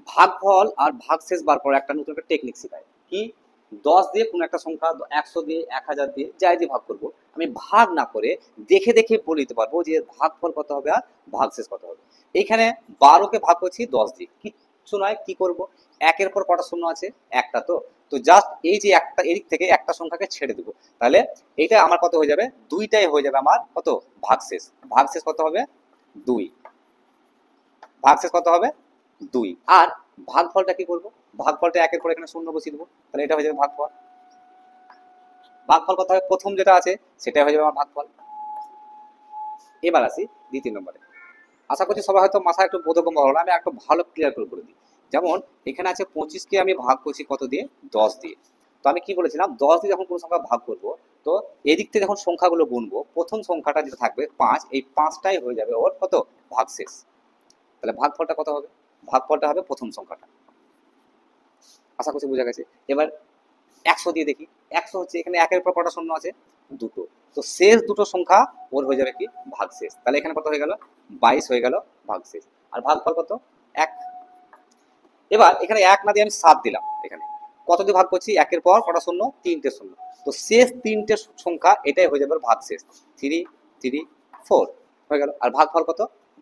ভাগফল আর ভাগশেষ বার করার একটা নতুন একটা টেকনিক শেখায় কি, 10 দিয়ে কোনো একটা সংখ্যা, 100 দিয়ে, 1000 দিয়ে, যাই দিয়ে ভাগ করব, আমি ভাগ না করে দেখে দেখে বলে দিতে পারবো যে ভাগফল কত হবে আর ভাগশেষ কত হবে। এইখানে 12কে ভাগ করছি 10 দিয়ে, কিচ্ছু নয়, কি করব, একের পর কটা শূন্য আছে, একটা, তো তো জাস্ট এই যে একটা এদিক থেকে একটা সংখ্যাকে ছেড়ে দেবো, তাহলে এইটা আমার কত হয়ে যাবে, দুইটাই হয়ে যাবে আমার কত, ভাগশেষ। ভাগশেষ কত হবে, 2। ভাগশেষ কত হবে, 2। আর ভাগফলটা কি করব, ভাগফলটা একের পর এখানে শূন্য বসিয়ে দেবো, তাহলে এটা হয়ে যাবে ভাগফল। ভাগফল কত হবে, প্রথম যেটা আছে সেটাই হয়ে যাবে আমার ভাগফল। এবার আসি দ্বিতীয় নম্বরে। আশা করছি সবাই হয়তো মাথায় একটু বোধগম্য হলো না, আমি একটু ভালো ক্লিয়ার করে দিই। যেমন এখানে আছে 25কে আমি ভাগ করছি কত দিয়ে, 10 দিয়ে। তো আমি কি বলেছিলাম, 10 দিয়ে যখন কোনো সংখ্যা ভাগ করব, তো এদিক থেকে যখন সংখ্যাগুলো গুনবো, প্রথম সংখ্যাটা যেটা থাকবে 5, এই 5টাই হয়ে যাবে ওর কত, ভাগশেষ। তাহলে ভাগফলটা কত হবে, ভাগফলটা হবে প্রথম সংখ্যাটা। আশা করছি বোঝা গেছে। এবার 100 দিয়ে দেখি, 100 হচ্ছে এখানে একের পর কটা শূন্য আছে, দুটো, তো শেষ দুটো সংখ্যা ওর হয়ে যাবে কি, ভাগশেষ। তাহলে এখানে কত হয়ে গেল, 22 হয়ে গেল ভাগশেষ। আর ভাগফল কত, 1। এবার এখানে 1 না দিয়ে আমি 7 দিলাম, এখানে কত দিয়ে ভাগ করছি, একের পর কটা শূন্য, তিনটে শূন্য, তো শেষ তিনটে সংখ্যা এটাই হয়ে যাবে ভাগশেষ। 3 3 4 হয়ে গেল। আর ভাগফল কত,